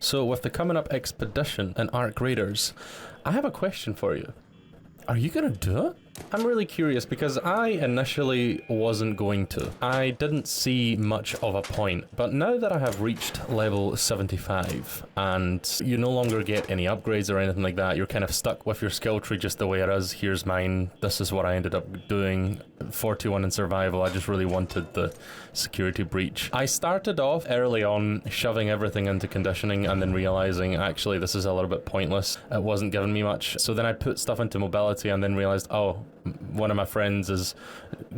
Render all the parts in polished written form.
So with the coming up Expedition and Ark Raiders, I have a question for you. Are you gonna do it? I'm really curious because I initially wasn't going to. I didn't see much of a point, but now that I have reached level 75 and you no longer get any upgrades or anything like that, you're kind of stuck with your skill tree just the way it is. Here's mine. This is what I ended up doing. 41 in survival. I just really wanted the security breach. I started off early on shoving everything into conditioning and then realizing actually this is a little bit pointless. It wasn't giving me much. So then I put stuff into mobility and then realized, oh, one of my friends has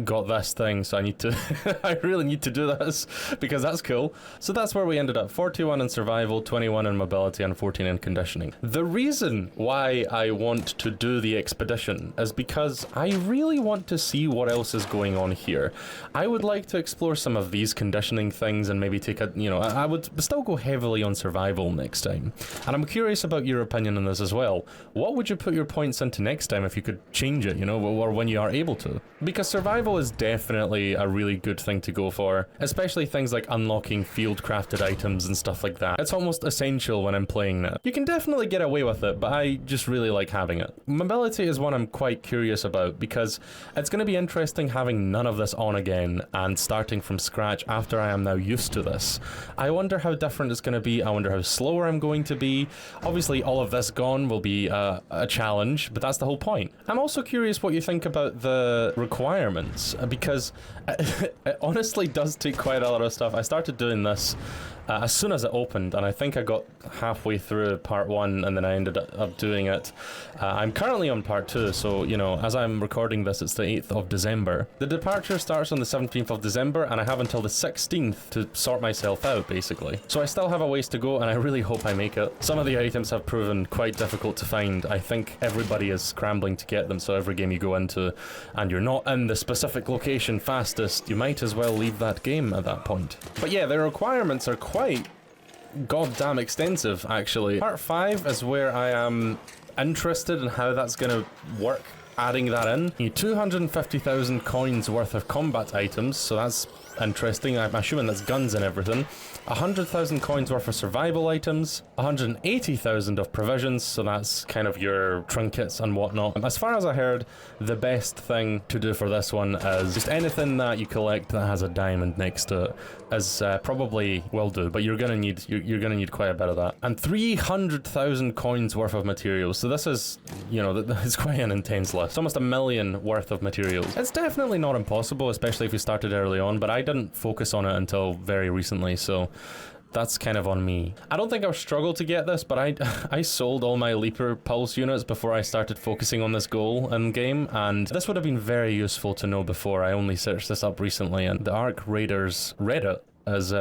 got this thing, so I need to I really need to do this because that's cool. So that's where we ended up. 41 in survival, 21 in mobility, and 14 in conditioning. The reason why I want to do the expedition is because I really want to see what else is going on here. I would like to explore some of these conditioning things and maybe take a, I would still go heavily on survival next time. And I'm curious about your opinion on this as well. What would you put your points into next time if you could change it, or when you are able to? Because survival is definitely a really good thing to go for, especially things like unlocking field crafted items and stuff like that. It's almost essential when I'm playing that. You can definitely get away with it, but I just really like having it. Mobility is one I'm quite curious about because it's going to be interesting having none of this on again and starting from scratch after I am now used to this. I wonder how different it's going to be. I wonder how slower I'm going to be. Obviously all of this gone will be a challenge, but that's the whole point. I'm also curious what you think about the requirements, because it honestly does take quite a lot of stuff. I started doing this as soon as it opened, and I think I got halfway through part 1 and then I ended up doing it. I'm currently on part 2, so as I'm recording this, it's the 8th of December. The departure starts on the 17th of December and I have until the 16th to sort myself out, basically. So I still have a ways to go and I really hope I make it. Some of the items have proven quite difficult to find. I think everybody is scrambling to get them, so every game you go into and you're not in the specific location fastest, you might as well leave that game at that point. But yeah, the requirements are quite goddamn extensive, actually. Part 5 is where I am interested in how that's gonna work, adding that in. You need 250,000 coins worth of combat items, so that's interesting. I'm assuming that's guns and everything. 100,000 coins worth of survival items, 180,000 of provisions, so that's kind of your trinkets and whatnot. As far as I heard, the best thing to do for this one is just anything that you collect that has a diamond next to it is probably will do, but you're gonna need quite a bit of that. And 300,000 coins worth of materials. So this is, it's quite an intense list. It's almost 1 million worth of materials. It's definitely not impossible, especially if you started early on, but I didn't focus on it until very recently, so that's kind of on me. I don't think I'll struggle to get this, but I sold all my Leaper Pulse units before I started focusing on this goal in game, and this would have been very useful to know before. I only searched this up recently, and the Ark Raiders Reddit is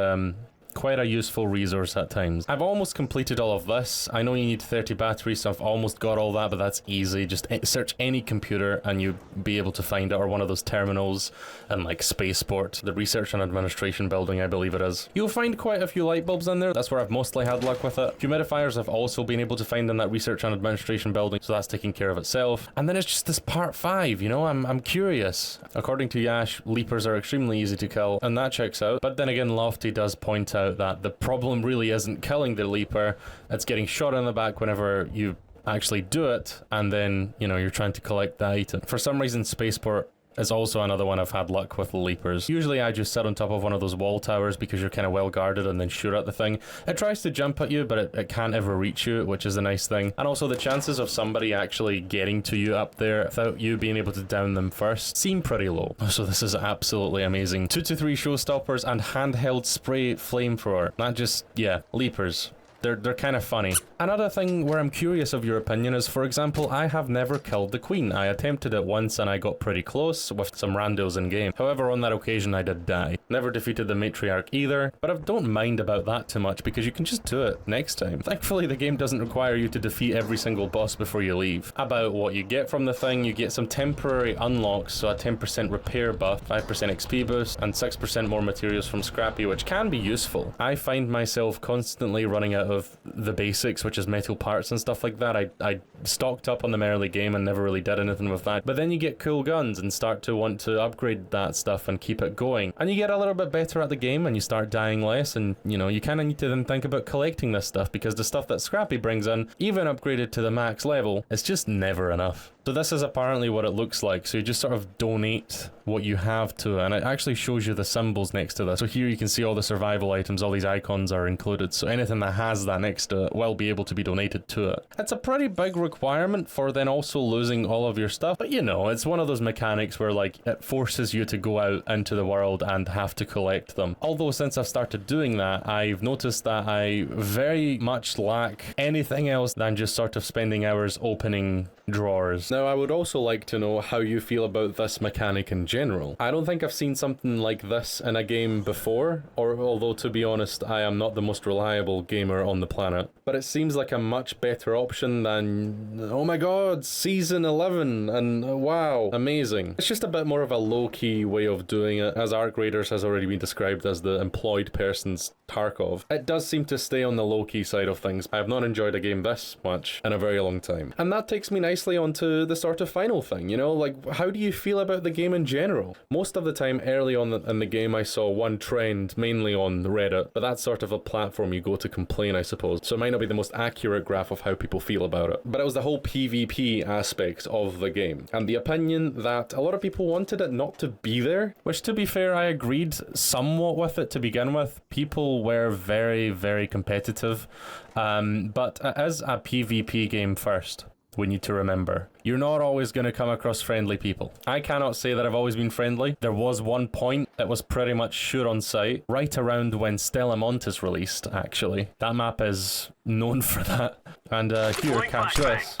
quite a useful resource at times. I've almost completed all of this. I know you need 30 batteries, so I've almost got all that, but that's easy. Just search any computer and you'll be able to find it, or one of those terminals in like Spaceport, the Research and Administration building, I believe it is. You'll find quite a few light bulbs in there. That's where I've mostly had luck with it. Humidifiers I've also been able to find in that Research and Administration building, so that's taking care of itself. And then it's just this part 5, I'm curious. According to Yash, Leapers are extremely easy to kill, and that checks out. But then again, Lofty does point out that the problem really isn't killing the Leaper, it's getting shot in the back whenever you actually do it, and then, you're trying to collect the item. For some reason, Spaceport is also another one I've had luck with the Leapers. Usually I just sit on top of one of those wall towers because you're kind of well guarded and then shoot at the thing. It tries to jump at you, but it can't ever reach you, which is a nice thing. And also the chances of somebody actually getting to you up there without you being able to down them first seem pretty low. So this is absolutely amazing. 2 to 3 showstoppers and handheld spray flamethrower. That just, yeah, Leapers. They're kind of funny. Another thing where I'm curious of your opinion is, for example, I have never killed the Queen. I attempted it once and I got pretty close with some randos in game. However, on that occasion I did die. Never defeated the Matriarch either, but I don't mind about that too much because you can just do it next time. Thankfully, the game doesn't require you to defeat every single boss before you leave. About what you get from the thing, you get some temporary unlocks, so a 10% repair buff, 5% XP boost, and 6% more materials from Scrappy, which can be useful. I find myself constantly running out of the basics, which is metal parts and stuff like that. I stocked up on them early game and never really did anything with that. But then you get cool guns and start to want to upgrade that stuff and keep it going. And you get a little bit better at the game and you start dying less, and you know, you kind of need to then think about collecting this stuff, because the stuff that Scrappy brings in, even upgraded to the max level, is just never enough. So this is apparently what it looks like. So you just sort of donate what you have to it, and it actually shows you the symbols next to this. So here you can see all the survival items, all these icons are included, so anything that has that next to it will be able to be donated to it. It's a pretty big requirement for then also losing all of your stuff, but you know, it's one of those mechanics where like it forces you to go out into the world and have to collect them. Although since I've started doing that, I've noticed that I very much lack anything else than just sort of spending hours opening drawers. Now, I would also like to know how you feel about this mechanic in general. I don't think I've seen something like this in a game before, or although to be honest, I am not the most reliable gamer on the planet, but it seems like a much better option than, oh my god, season 11, and wow, amazing. It's just a bit more of a low-key way of doing it, as Arc Raiders has already been described as the employed person's Tarkov. It does seem to stay on the low-key side of things. I have not enjoyed a game this much in a very long time. And that takes me nicely onto the sort of final thing, you know, like, how do you feel about the game in general? Most of the time early on in the game I saw one trend, mainly on Reddit, but that's sort of a platform you go to complain, I suppose, so it might not be the most accurate graph of how people feel about it. But it was the whole PvP aspect of the game, and the opinion that a lot of people wanted it not to be there, which to be fair, I agreed somewhat with it to begin with. People were very, very competitive, but it is a PvP game first. We need to remember, you're not always going to come across friendly people. I cannot say that I've always been friendly. There was one point that was pretty much sure on sight, right around when Stella Montes released, actually. That map is known for that. And here, catch this.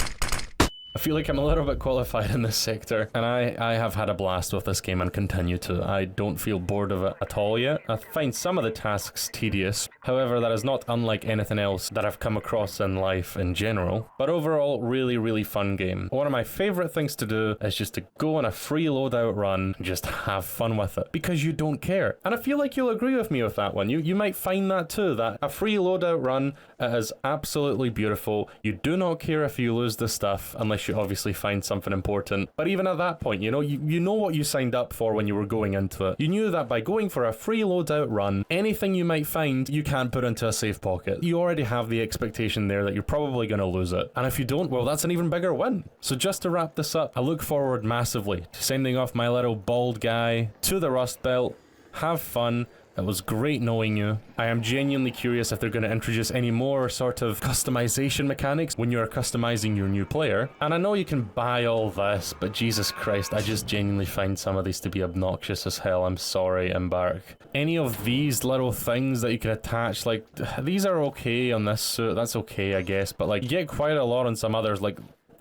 I feel like I'm a little bit qualified in this sector, and I have had a blast with this game and continue to. I don't feel bored of it at all yet. I find some of the tasks tedious, however that is not unlike anything else that I've come across in life in general. But overall, really, really fun game. One of my favourite things to do is just to go on a free loadout run and just have fun with it, because you don't care. And I feel like you'll agree with me with that one. You might find that too, that a free loadout run is absolutely beautiful. You do not care if you lose the stuff, unless you obviously find something important. But even at that point, you know, you know what you signed up for when you were going into it. You knew that by going for a free loadout run, anything you might find, you can't put into a safe pocket. You already have the expectation there that you're probably going to lose it. And if you don't, well, that's an even bigger win. So just to wrap this up, I look forward massively to sending off my little bald guy to the Rust Belt. Have fun. It was great knowing you. I am genuinely curious if they're going to introduce any more sort of customization mechanics when you're customizing your new player. And I know you can buy all this, but Jesus Christ, I just genuinely find some of these to be obnoxious as hell. I'm sorry, Embark. Any of these little things that you can attach, like, these are okay on this suit, that's okay, I guess, but like, you get quite a lot on some others, like,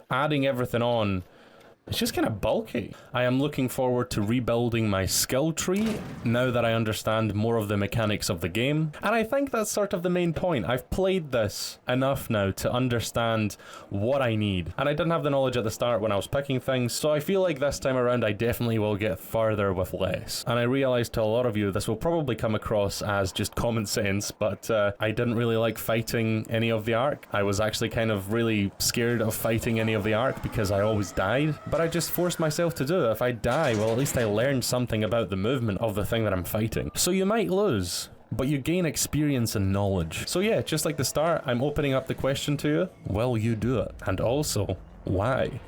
adding everything on. It's just kind of bulky. I am looking forward to rebuilding my skill tree now that I understand more of the mechanics of the game. And I think that's sort of the main point. I've played this enough now to understand what I need. And I didn't have the knowledge at the start when I was picking things, so I feel like this time around I definitely will get further with less. And I realize to a lot of you this will probably come across as just common sense, but I didn't really like fighting any of the Ark. I was actually kind of really scared of fighting any of the Ark because I always died. But I just forced myself to do it. If I die, well, at least I learned something about the movement of the thing that I'm fighting. So you might lose, but you gain experience and knowledge. So yeah, just like the start, I'm opening up the question to you. Will you do it? And also, why?